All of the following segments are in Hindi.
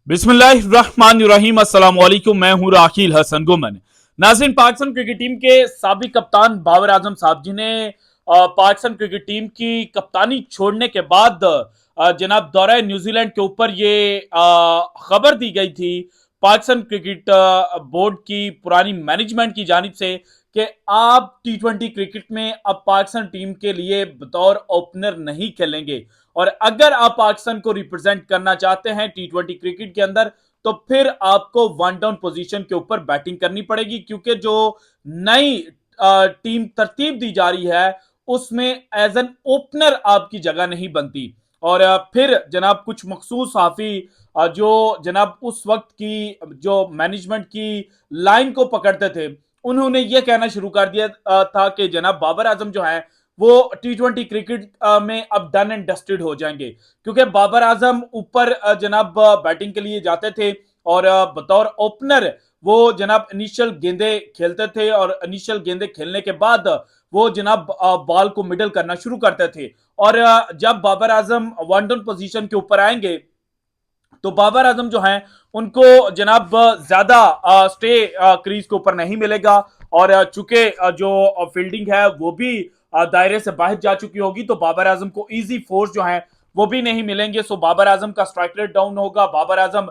बिस्मिल्लाहिर्रहमानिर्रहीम। अस्सलाम वालेकुम। मैं हूं राखिल हसन गुमन। नाज़रीन, पाकिस्तान क्रिकेट टीम के साबिक कप्तान बाबर आजम साहब जिन्हें पाकिस्तान क्रिकेट टीम की कप्तानी छोड़ने के बाद जनाब दौरा न्यूजीलैंड के ऊपर ये खबर दी गई थी पाकिस्तान क्रिकेट बोर्ड की पुरानी मैनेजमेंट की जानिब से कि आप टी20 क्रिकेट में अब पाकिस्तान टीम के लिए बतौर ओपनर नहीं खेलेंगे और अगर आप पाकिस्तान को रिप्रेजेंट करना चाहते हैं टी20 क्रिकेट के अंदर तो फिर आपको वन डाउन पोजीशन के ऊपर बैटिंग करनी पड़ेगी, क्योंकि जो नई टीम तरतीब दी जा रही है उसमें एज एन ओपनर आपकी जगह नहीं बनती। और फिर जनाब कुछ मखसूस साफी जो जनाब उस वक्त की जो मैनेजमेंट की लाइन को पकड़ते थे उन्होंने ये कहना शुरू कर दिया था कि जनाब बाबर आजम जो है वो टी20 क्रिकेट में अब डन एंड डस्टेड हो जाएंगे, क्योंकि बाबर आजम ऊपर जनाब बैटिंग के लिए जाते थे और बतौर ओपनर वो जनाब इनिशियल गेंदे खेलते थे और इनिशियल गेंदे खेलने के बाद वो जनाब बॉल को मिडल करना शुरू करते थे। और जब Babar Azam one down position के ऊपर आएंगे तो बाबर आजम जो हैं उनको जनाब ज्यादा स्टे क्रीज के ऊपर नहीं मिलेगा और चूंकि जो फील्डिंग है वो भी दायरे से बाहर जा चुकी होगी तो बाबर आजम को इजी फोर्स जो है वो भी नहीं मिलेंगे। सो बाबर आजम का स्ट्राइक रेट डाउन होगा, बाबर आजम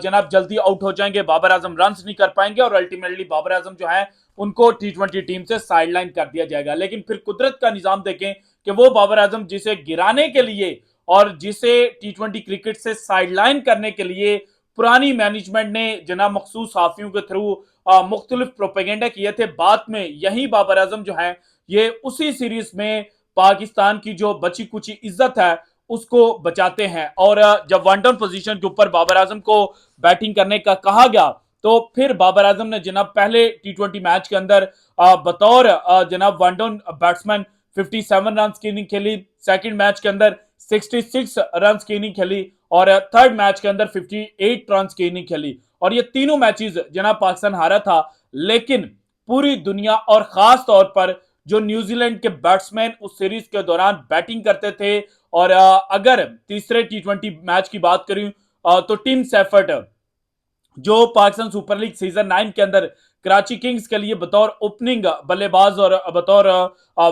जनाब जल्दी आउट हो जाएंगे, बाबर आजम रन नहीं कर पाएंगे और अल्टीमेटली बाबर आजम जो है उनको टी20 टीम से साइडलाइन कर दिया जाएगा। लेकिन फिर कुदरत का निजाम देखें कि वो बाबर आजम जिसे गिराने के लिए और जिसे टी20 क्रिकेट से साइडलाइन करने के लिए पुरानी मैनेजमेंट ने जनाब मखसूस साफियों के थ्रू मुख्तलिफ प्रोपेगेंडा किए थे, बाद में यही बाबर आजम जो है ये उसी सीरीज में पाकिस्तान की जो बची कुची इज्जत है उसको बचाते हैं। और जब वन डाउन पोजीशन के ऊपर बाबर आजम को बैटिंग करने का कहा गया तो फिर बाबर आजम ने जनाब पहले टी20 मैच के अंदर बतौर जनाब वन डाउन बैट्समैन 57 रन की इनिंग खेली, सेकंड मैच के अंदर 66 रन की इनिंग खेली और थर्ड मैच के अंदर 58 रन की इनिंग खेली और ये तीनों मैचेस जनाब पाकिस्तान हारा था। लेकिन पूरी दुनिया और खास तौर पर जो न्यूजीलैंड के बैट्समैन उस सीरीज के दौरान बैटिंग करते थे और अगर तीसरे टी20 मैच की बात करूं तो टिम सेफर्ट जो पाकिस्तान सुपर लीग सीजन 9 के अंदर कराची किंग्स के लिए बतौर ओपनिंग बल्लेबाज और बतौर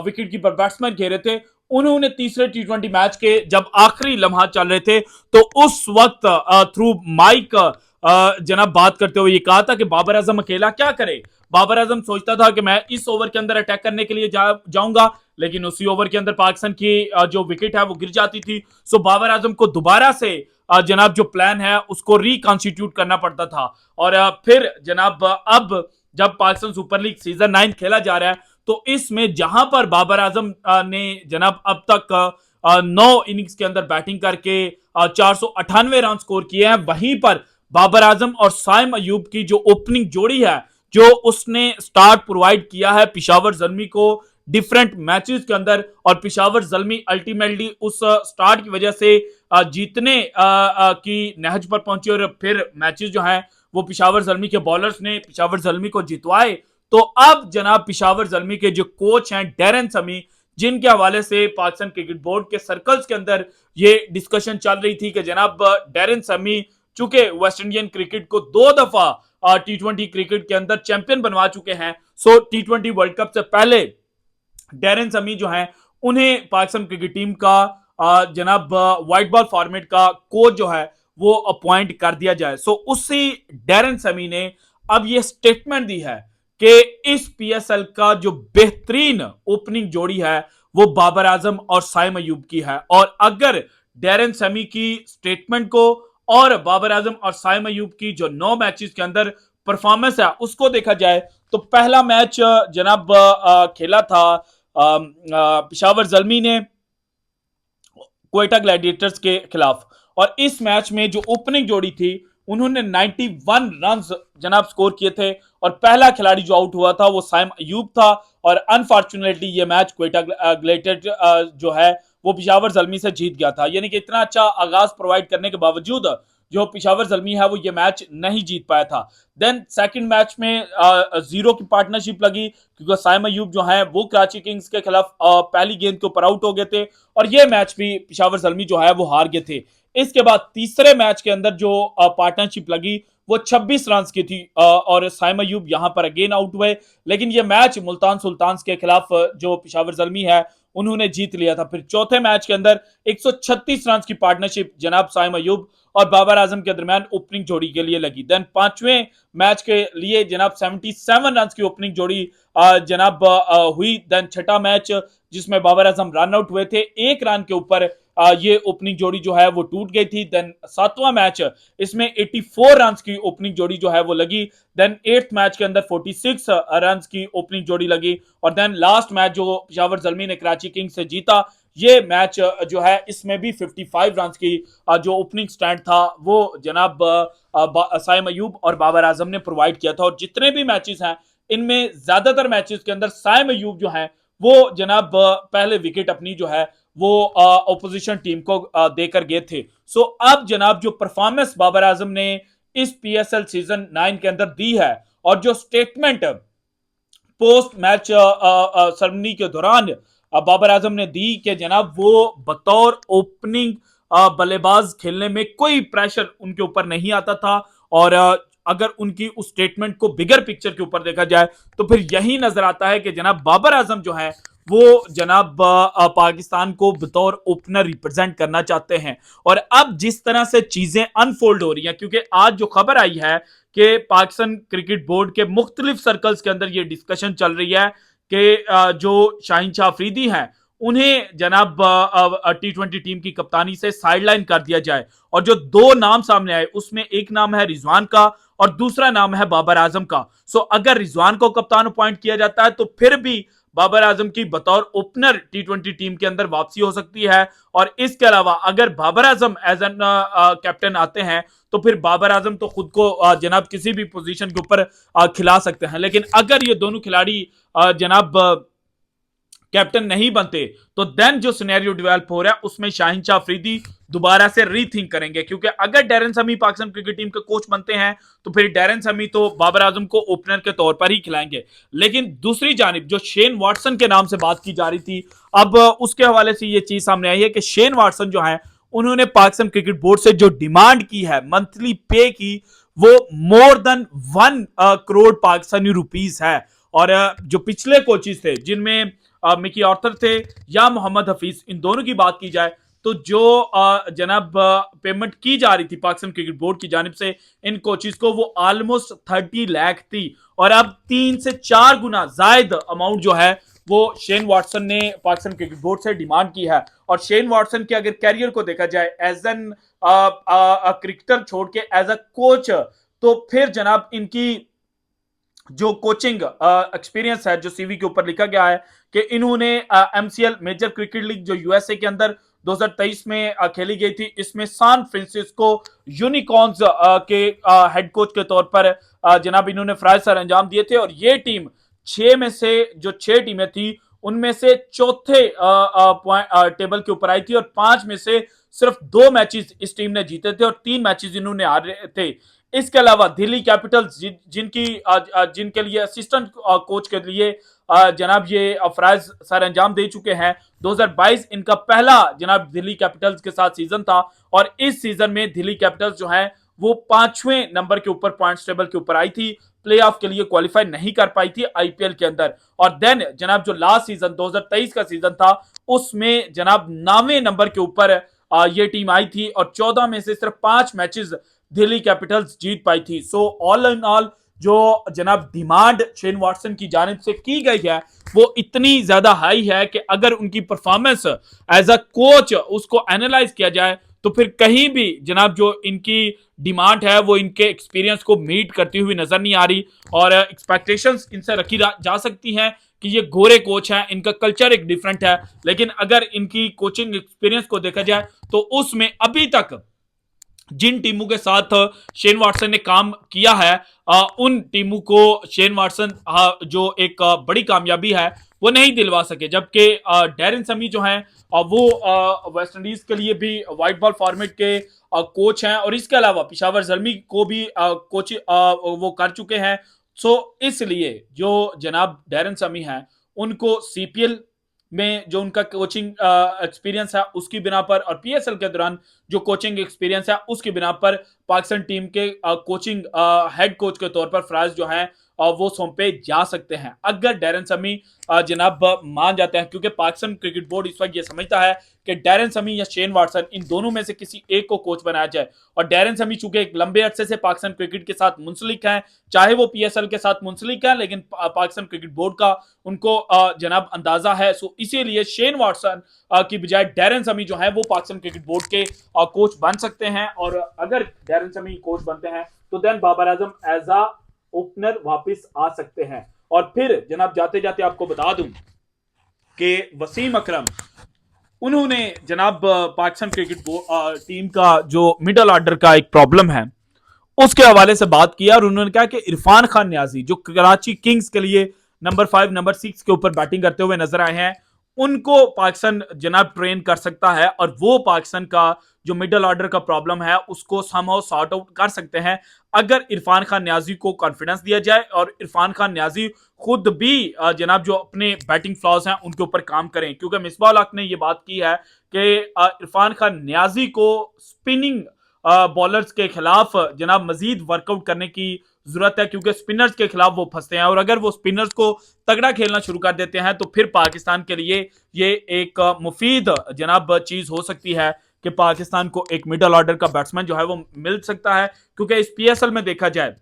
विकेट कीपर बैट्समैन खेले थे, उन्होंने तीसरे टी20 मैच के जब आखिरी लम्हा चल रहे थे तो उस वक्त थ्रू माइक जनाब बात करते हुए ये कहा था कि बाबर आजम अकेला क्या करे। बाबर आजम सोचता था कि मैं इस ओवर के अंदर अटैक करने के लिए जाऊंगा, लेकिन उसी ओवर के अंदर पाकिस्तान की जो विकेट है वो गिर जाती थी। सो बाबर आजम को दोबारा से जनाब जो प्लान है उसको रिकॉन्स्टिट्यूट करना पड़ता था और फिर जनाब अब जब पाकिस्तान सुपर लीग सीजन 9 खेला जा रहा है तो इसमें जहां पर बाबर आजम ने जनाब अब तक 9 इनिंग्स के अंदर बैटिंग करके 498 रन स्कोर किए हैं, वहीं पर बाबर आजम और साइम अयूब की जो ओपनिंग जोड़ी है जो उसने स्टार्ट प्रोवाइड किया है पिशावर जल्मी को डिफरेंट मैचेस के अंदर और पिशावर जल्मी अल्टीमेटली उस स्टार्ट की वजह से जीतने की नहज पर पहुंचे और फिर मैचेस जो हैं वो पिशावर जल्मी के बॉलर्स ने पिशावर जल्मी को जितवाए। तो अब जनाब पिशावर जल्मी के जो कोच हैं डैरेन समी, जिनके हवाले से पाकिस्तान क्रिकेट बोर्ड के सर्कल्स के अंदर ये डिस्कशन चल रही थी कि जनाब डैरेन समी चूंकि वेस्ट इंडियन क्रिकेट को 2 दफा टी20 क्रिकेट के अंदर चैंपियन बनवा चुके हैं, सो टी20 वर्ल्ड कप से पहले डैरेन समी जो हैं उन्हें पाकिस्तान क्रिकेट टीम का जनाब व्हाइट बॉल फॉर्मेट का कोच जो है वो अपॉइंट कर दिया जाए। सो उसी डैरेन समी ने अब ये स्टेटमेंट दी है कि इस पीएसएल का जो बेहतरीन ओपनिंग जोड़ी है वो बाबर आजम और साइम अयूब की है और अगर डैरेन समी की स्टेटमेंट को और बाबर आजम और साइम अयूब की जो 9 मैचेस के अंदर परफॉर्मेंस है उसको देखा जाए तो पहला मैच जनाब खेला था पिशावर जल्मी ने क्वेटा ग्लैडिएटर्स के खिलाफ और इस मैच में जो ओपनिंग जोड़ी थी उन्होंने 91 रन जनाब स्कोर किए थे और पहला खिलाड़ी जो आउट हुआ था वो साइम अयूब था और अनफॉर्चुनेटली ये मैच क्वेटा ग्लैडिएटर जो है वो पिशावर जल्मी से जीत गया था। यानी कि इतना अच्छा आगाज प्रोवाइड करने के बावजूद जो पिशावर जल्मी है वो ये मैच नहीं जीत पाया था। देन सेकंड मैच में जीरो की पार्टनरशिप लगी क्योंकि साइम अयूब जो है वो कराची किंग्स के खिलाफ पहली गेंद के ऊपर आउट हो गए थे और ये मैच भी पिशावर जल्मी जो है वो हार गए थे। इसके बाद तीसरे मैच के अंदर जो पार्टनरशिप लगी वो 26 रन की थी और साइम अयूब यहां पर अगेन आउट हुए, लेकिन ये मैच मुल्तान सुल्तान्स के खिलाफ जो पेशावर जल्मी है उन्होंने जीत लिया था। फिर चौथे मैच के अंदर 136 रन की पार्टनरशिप जनाब साइम अयूब और बाबर आजम के दरमियान ओपनिंग जोड़ी के लिए लगी। देन पांचवें मैच के लिए जनाब 77 रन की ओपनिंग जोड़ी जनाब हुई। देन छठा मैच जिसमें बाबर आजम रन आउट हुए थे, एक रन के ऊपर ये ओपनिंग जोड़ी जो है वो टूट गई थी। देन सातवां मैच, इसमें 84 रन की ओपनिंग जोड़ी जो है वो लगी। देन एट्थ मैच के अंदर 46 रन की ओपनिंग जोड़ी लगी। और देन लास्ट मैच जो पेशावर जल्मी ने कराची किंग्स से जीता, ये मैच जो है इसमें भी 55 रन की जो ओपनिंग स्टैंड था वो जनाब साइम अयूब और बाबर आजम ने प्रोवाइड किया था। और जितने भी मैचेस हैं इनमें ज्यादातर मैचेस के अंदर साइम अयूब जो है वो जनाब पहले विकेट अपनी जो है वो ऑपोजिशन टीम को देकर गए थे। सो अब जनाब जो परफॉर्मेंस बाबर आजम ने इस पीएसएल सीजन 9 के अंदर दी है और जो स्टेटमेंट पोस्ट मैच सेरेमनी के दौरान बाबर आजम ने दी कि जनाब वो बतौर ओपनिंग बल्लेबाज खेलने में कोई प्रेशर उनके ऊपर नहीं आता था। और अगर उनकी उस स्टेटमेंट को बिगर पिक्चर के ऊपर देखा जाए तो फिर यही नजर आता है कि जनाब बाबर आजम जो है वो जनाब पाकिस्तान को बतौर ओपनर रिप्रेजेंट करना चाहते हैं। और अब जिस तरह से चीजें अनफोल्ड हो रही हैं, क्योंकि आज जो खबर आई है कि पाकिस्तान क्रिकेट बोर्ड के मुख्तलिफ सर्कल्स के अंदर ये डिस्कशन चल रही है कि जो शाहीन शाह अफरीदी हैं उन्हें जनाब T20 टीम की कप्तानी से साइडलाइन कर दिया जाए। और जो दो नाम सामने आए उसमें एक नाम है रिजवान का और दूसरा नाम है बाबर आजम का। सो अगर रिजवान को कप्तान अपॉइंट किया जाता है तो फिर भी बाबर आजम की बतौर ओपनर T20 टीम के अंदर वापसी हो सकती है। और इसके अलावा अगर Babar Azam as an captain आते हैं तो फिर बाबर आजम तो खुद को जनाब किसी भी पोजीशन के ऊपर खिला सकते हैं। लेकिन अगर ये दोनों खिलाड़ी जनाब कैप्टन नहीं बनते तो देन जो सिनेरियो डेवलप हो रहा है उसमें शाहीन शाह अफरीदी दोबारा से रीथिंक करेंगे, क्योंकि अगर डैरेन समी पाकिस्तान क्रिकेट टीम के कोच बनते हैं तो फिर डैरेन समी तो बाबर आजम को ओपनर के तौर पर ही खिलाएंगे। लेकिन दूसरी जानिब जो शेन वाटसन के नाम से बात की जा रही थी, अब उसके हवाले से ये चीज सामने आई है कि शेन वाटसन जो है उन्होंने पाकिस्तान क्रिकेट बोर्ड से जो डिमांड की है मंथली पे की, वो more than 1 crore Pakistani rupees है। और जो पिछले कोचेस थे जिनमें मिकी ऑर्थर थे या मोहम्मद हफीज, इन दोनों की बात की जाए तो जो जनाब पेमेंट की जा रही थी पाकिस्तान क्रिकेट बोर्ड की जानिब से इन कोचेस को वो ऑलमोस्ट 30 लाख थी। और अब 3 से 4 गुना जायद अमाउंट जो है वो शेन वाटसन ने पाकिस्तान क्रिकेट बोर्ड से डिमांड की है। और शेन वाटसन के अगर कैरियर को देखा जाए एज एन क्रिकेटर छोड़ के एज अ कोच, तो फिर जनाब इनकी जो कोचिंग एक्सपीरियंस है जो सीवी के ऊपर लिखा गया है कि इन्होंने एमसीएल मेजर क्रिकेट लीग जो यूएसए के अंदर 2023 में खेली गई थी, इसमें सैन फ्रांसिस्को यूनिकॉर्न्स के हेड कोच के तौर पर जनाब इन्होंने फ्राइज सर अंजाम दिए थे। और ये टीम 6 में से जो 6 टीमें थी उनमें से चौथे टेबल के ऊपर आई थी और 5 में से सिर्फ 2 मैचेस इस टीम ने जीते थे और 3 मैचेस इन्होंने हारे थे। इसके अलावा दिल्ली कैपिटल्स जिनके लिए असिस्टेंट कोच के लिए जनाब ये अफराज सर अंजाम दे चुके हैं। 2022 इनका पहला जनाब दिल्ली कैपिटल्स के साथ सीजन था और इस सीजन में दिल्ली कैपिटल्स जो है वो 5वें नंबर के ऊपर पॉइंट्स टेबल के ऊपर आई थी, प्लेऑफ के लिए क्वालिफाई नहीं कर पाई थी आईपीएल के अंदर। और देन जनाब जो लास्ट सीजन 2023 का सीजन था उसमें जनाब 9वें नंबर के ऊपर ये टीम आई थी और 14 में से सिर्फ 5 मैचेस दिल्ली कैपिटल्स जीत पाई थी। सो ऑल इन ऑल जो जनाब डिमांड शेन वाटसन की जानिब से की गई है वो इतनी ज्यादा हाई है कि अगर उनकी परफॉर्मेंस एज अ कोच उसको एनालाइज किया जाए तो फिर कहीं भी जनाब जो इनकी डिमांड है वो इनके एक्सपीरियंस को मीट करती हुई नजर नहीं आ रही। और एक्सपेक्टेशंस इनसे रखी जा सकती हैं कि ये गोरे कोच हैं, इनका कल्चर एक डिफरेंट है, लेकिन अगर इनकी कोचिंग एक्सपीरियंस को देखा जाए तो उसमें अभी तक जिन टीमों के साथ शेन वाटसन ने काम किया है उन टीमों को शेन वाटसन जो एक बड़ी कामयाबी है वो नहीं दिलवा सके। जबकि डैरेन समी जो हैं वो वेस्ट इंडीज के लिए भी व्हाइट बॉल फॉर्मेट के कोच हैं और इसके अलावा पेशावर जल्मी को भी कोच वो कर चुके हैं। सो इसलिए जो जनाब डैरेन समी हैं उनको सीपीएल में जो उनका कोचिंग एक्सपीरियंस है उसकी बिना पर और पीएसएल के दौरान जो कोचिंग एक्सपीरियंस है उसकी बिना पर पाकिस्तान टीम के कोचिंग हेड कोच के तौर पर फराज जो है वो सौंपे जा सकते हैं अगर डैरन समी जनाब मान जाते हैं, क्योंकि पाकिस्तान क्रिकेट बोर्ड इस वक्त ये समझता है कि डैरन समी या शेन वाटसन इन दोनों में से किसी एक को कोच बनाया जाए। और डैरन समी चूंकि एक लंबे अरसे से पाकिस्तान क्रिकेट के साथ मुंसलिक हैं, चाहे वो पीएसएल के साथ मुंसलिक हैं, लेकिन पाकिस्तान क्रिकेट बोर्ड का उनको जनाब अंदाजा है। सो इसीलिए शेन वाटसन की बजाय डैरन समी जो है वो पाकिस्तान क्रिकेट बोर्ड के कोच बन सकते हैं। और अगर डैरन समी कोच बनते हैं तो देन बाबर आजम एज आ ओपनर वापस आ सकते हैं। और फिर जनाब जाते जाते आपको बता दूं कि वसीम अकरम उन्होंने जनाब पाकिस्तान क्रिकेट टीम का जो मिडल ऑर्डर का एक प्रॉब्लम है उसके हवाले से बात किया और उन्होंने कहा कि इरफान खान न्याजी जो कराची किंग्स के लिए नंबर 5 नंबर 6 के ऊपर बैटिंग करते हुए नजर आए हैं उनको पाकिस्तान जनाब ट्रेन कर सकता है और वो पाकिस्तान का जो मिडल ऑर्डर का प्रॉब्लम है उसको समहाउ सॉर्ट आउट कर सकते हैं अगर इरफान खान न्याजी को कॉन्फिडेंस दिया जाए और इरफान खान न्याजी खुद भी जनाब जो अपने बैटिंग फ्लॉज हैं उनके ऊपर काम करें। क्योंकि मिसबाह उल हक ने यह बात की है कि इरफान खान न्याजी को स्पिनिंग बॉलर्स के खिलाफ जनाब मजीद वर्कआउट करने की जरूरत है, क्योंकि स्पिनर्स के खिलाफ वो फंसते हैं और अगर वो स्पिनर्स को तगड़ा खेलना शुरू कर देते हैं तो फिर पाकिस्तान के लिए ये एक मुफीद जनाब चीज हो सकती है कि पाकिस्तान को एक मिडल ऑर्डर का बैट्समैन जो है वो मिल सकता है। क्योंकि इस पीएसएल में देखा जाए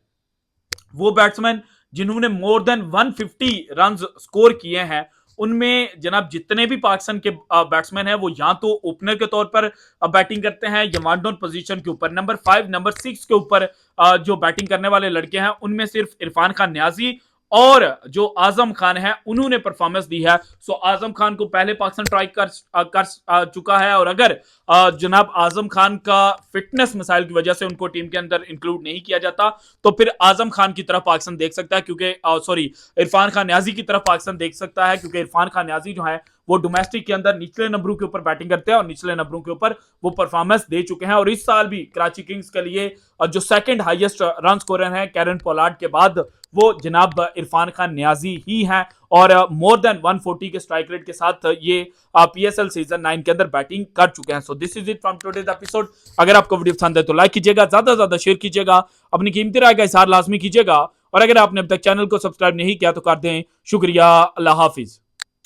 वो बैट्समैन जिन्होंने मोर देन 150 रन स्कोर किए हैं उनमें जनाब जितने भी पाकिस्तान के बैट्समैन हैं वो या तो ओपनर के तौर पर बैटिंग करते हैं या वन डाउन पोजीशन के ऊपर नंबर 5 नंबर 6 के ऊपर जो बैटिंग करने वाले लड़के हैं उनमें सिर्फ इरफान खान न्याजी और जो आजम खान है उन्होंने परफॉर्मेंस दी है। सो आजम खान को पहले पाकिस्तान ट्राई कर चुका है और अगर जनाब आजम खान का फिटनेस मसाइल की वजह से उनको टीम के अंदर इंक्लूड नहीं किया जाता तो फिर आजम खान की तरफ पाकिस्तान देख सकता है, क्योंकि सॉरी इरफान खान न्याजी की तरफ पाकिस्तान देख सकता है, क्योंकि इरफान खान न्याजी जो है वो डोमेस्टिक के अंदर निचले नंबरों के ऊपर बैटिंग करते हैं और निचले नंबरों के ऊपर वो परफॉर्मेंस दे चुके हैं। और इस साल भी कराची किंग्स के लिए जो सेकंड हाईएस्ट रन स्कोरर हैं कैरन पोलार्ड के बाद वो जनाब इरफान खान न्याजी ही हैं और मोर देन 140 के स्ट्राइक रेट के साथ ये पीएसएल सीजन 9 के अंदर बैटिंग कर चुके हैं। So this is it from today's episode. अगर आपको वीडियो पसंद है तो लाइक कीजिएगा, ज्यादा से ज्यादा शेयर कीजिएगा, अपनी कीमती राय का इजहार लाजमी कीजिएगा और अगर आपने अब तक चैनल को सब्सक्राइब नहीं किया तो कर दें। शुक्रिया, अल्लाह हाफिज।